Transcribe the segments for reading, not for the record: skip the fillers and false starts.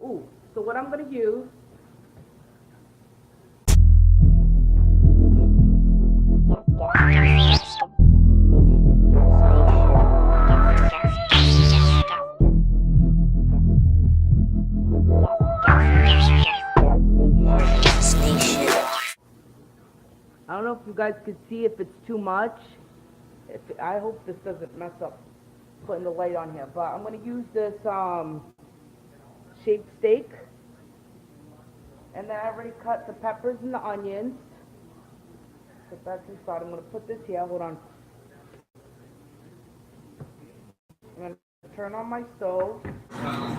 Ooh, so what I'm gonna use, I don't know if you guys can see if it's too much. I hope this doesn't mess up putting the light on here, but I'm gonna use this shaved steak, and then I already cut the peppers and the onions. Put that to the side. I'm gonna put this here. Hold on. I'm gonna turn on my stove. I'm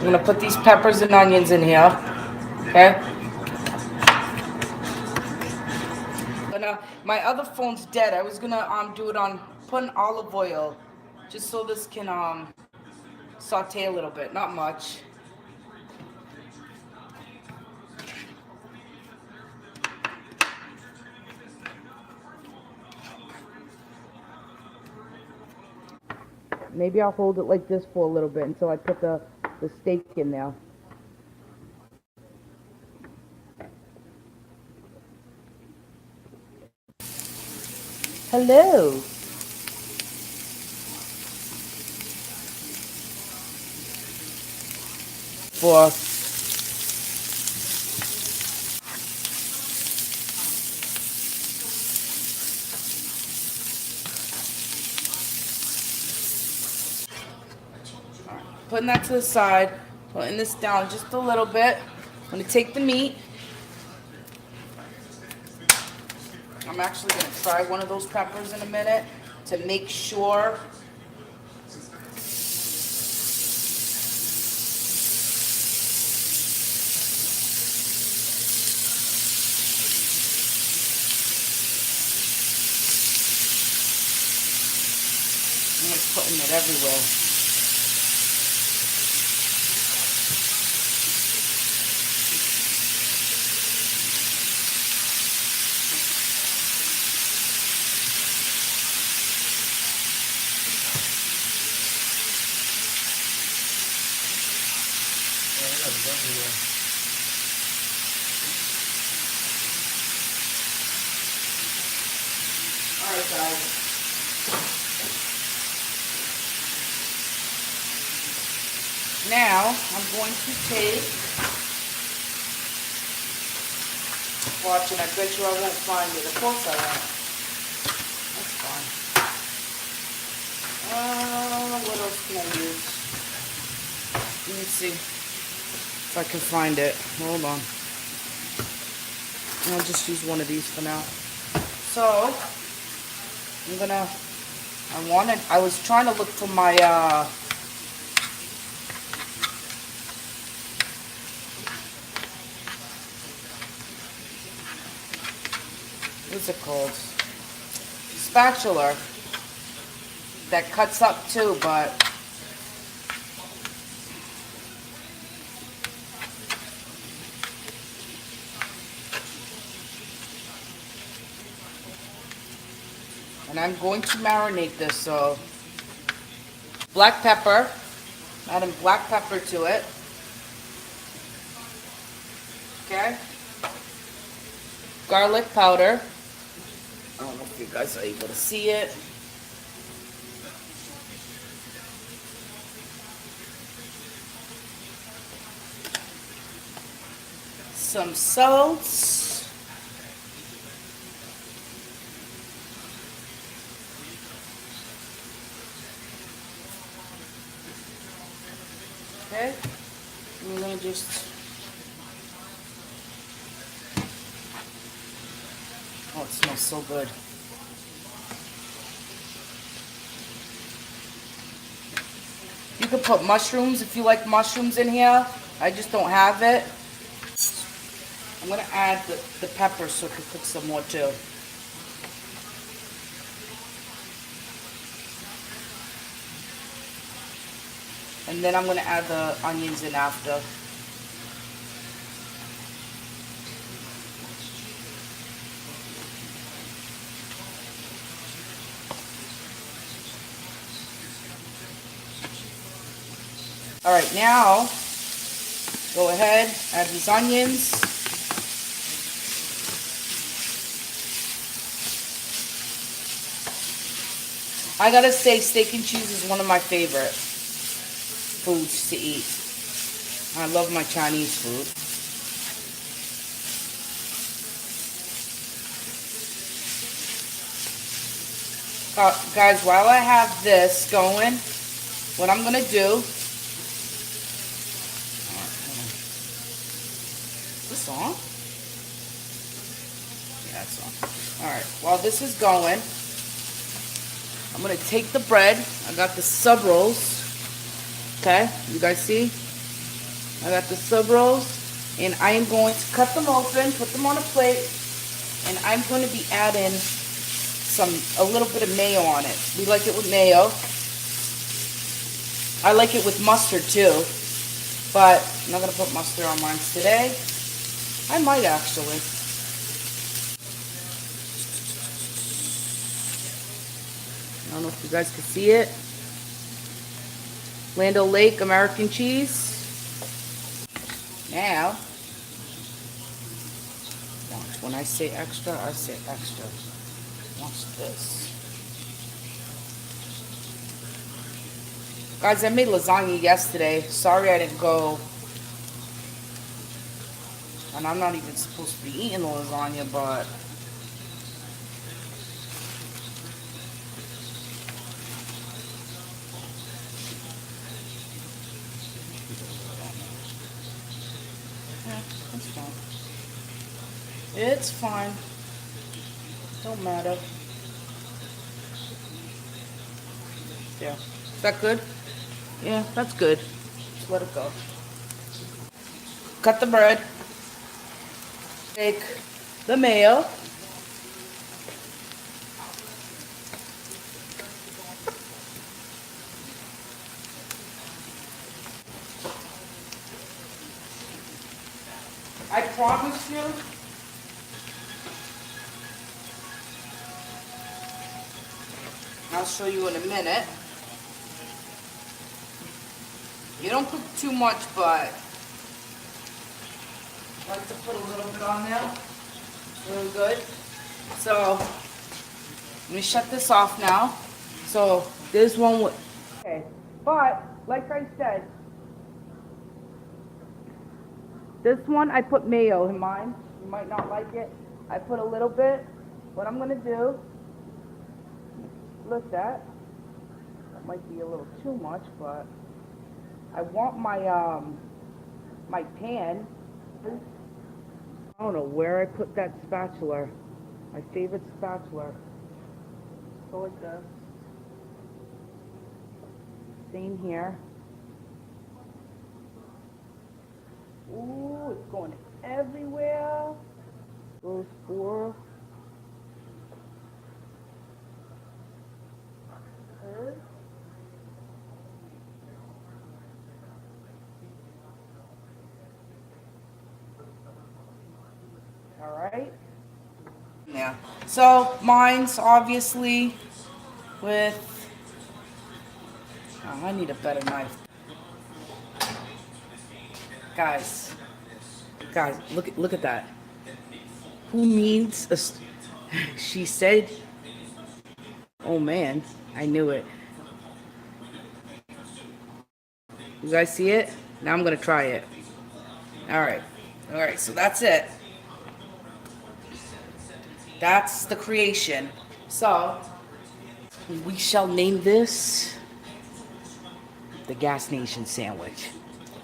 gonna put these peppers and onions in here. Okay. My other phone's dead. I was gonna do it on putting olive oil, just so this can saute a little bit, not much. Maybe I'll hold it like this for a little bit until I put the steak in there. Hello. For putting that to the side, putting this down just a little bit. I'm gonna take the meat. I'm actually gonna try one of those peppers in a minute to make sure. I'm just putting it everywhere. Alright guys. Now I'm going to take, watch, and I bet you I won't find it. Of course I won't. That's fine. What else can I use? Let me see if I can find it. Hold on. I'll just use one of these for now. So I'm gonna, I was trying to look for my what's it called? Spatula that cuts up too, but and I'm going to marinate this. So black pepper, adding black pepper to it. Okay. Garlic powder. I don't know if you guys are able to see it. Some salt. Okay. I'm gonna just, oh, it smells so good. You could put mushrooms if you like mushrooms in here. I just don't have it. I'm gonna add the pepper so I can cook some more too. And then I'm gonna add the onions in after. All right, now go ahead, add these onions. I gotta say, steak and cheese is one of my favorite foods to eat. I love my Chinese food. Guys, while I have this going, what I'm gonna do, is this on? Yeah, it's on. Alright, while this is going, I'm gonna take the bread. I got the sub rolls. Okay, you guys see? I got the sub rolls, and I am going to cut them open, put them on a plate, and I'm going to be adding a little bit of mayo on it. We like it with mayo. I like it with mustard too, but I'm not gonna put mustard on mine today. I might actually. I don't know if you guys can see it. Land O'Lakes American cheese. Now, watch, when I say extra, I say extra. Watch this. Guys, I made lasagna yesterday. Sorry I didn't go. And I'm not even supposed to be eating the lasagna, but yeah, it's fine. It's fine. Don't matter. Yeah. Is that good? Yeah, that's good. Just let it go. Cut the bread. Take the mayo. I promise you, I'll show you in a minute. You don't put too much, but I like to put a little bit on there. Really good. So, let me shut this off now. So, there's one with... Okay, but, like I said, this one I put mayo in mine. You might not like it. I put a little bit. What I'm going to do, look that might be a little too much, but I want my my pan. I don't know where I put that spatula. My favorite spatula. Go like this. Same here. Ooh, it's going everywhere. Those four. All right. Yeah. So mine's obviously with. Oh, I need a better knife. Guys, look at that. Who needs a? She said. Oh man, I knew it. You guys see it? Now I'm gonna try it. All right. So that's it. That's the creation. So we shall name this the Gas Nation sandwich.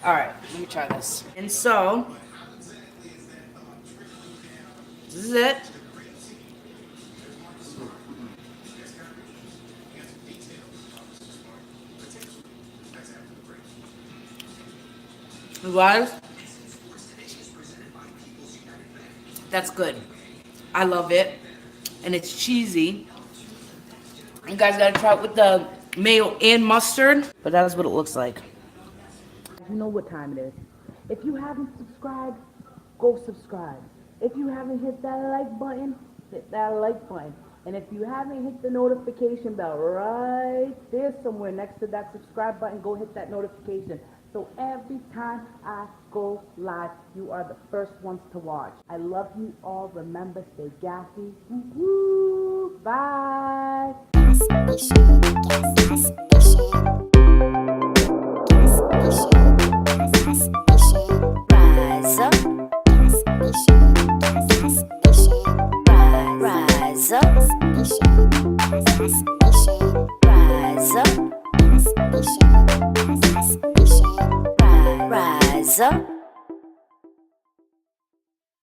All right, let me try this. And so this is it. You guys, that's good. I love it. And it's cheesy. You guys gotta try it with the mayo and mustard. But that is what it looks like. You know what time it is. If you haven't subscribed, go subscribe. If you haven't hit that like button, hit that like button. And if you haven't hit the notification bell right there somewhere next to that subscribe button, go hit that notification. So every time I go live, you are the first ones to watch. I love you all. Remember, stay gassy. Woo-hoo. Bye. Gas Nation, Gas Nation, Gas Nation, Gas Nation, rise up. Gas Nation, Gas Nation, rise up. Gas Nation, Gas Nation, rise up. Gas Nation, Gas Nation, rise up.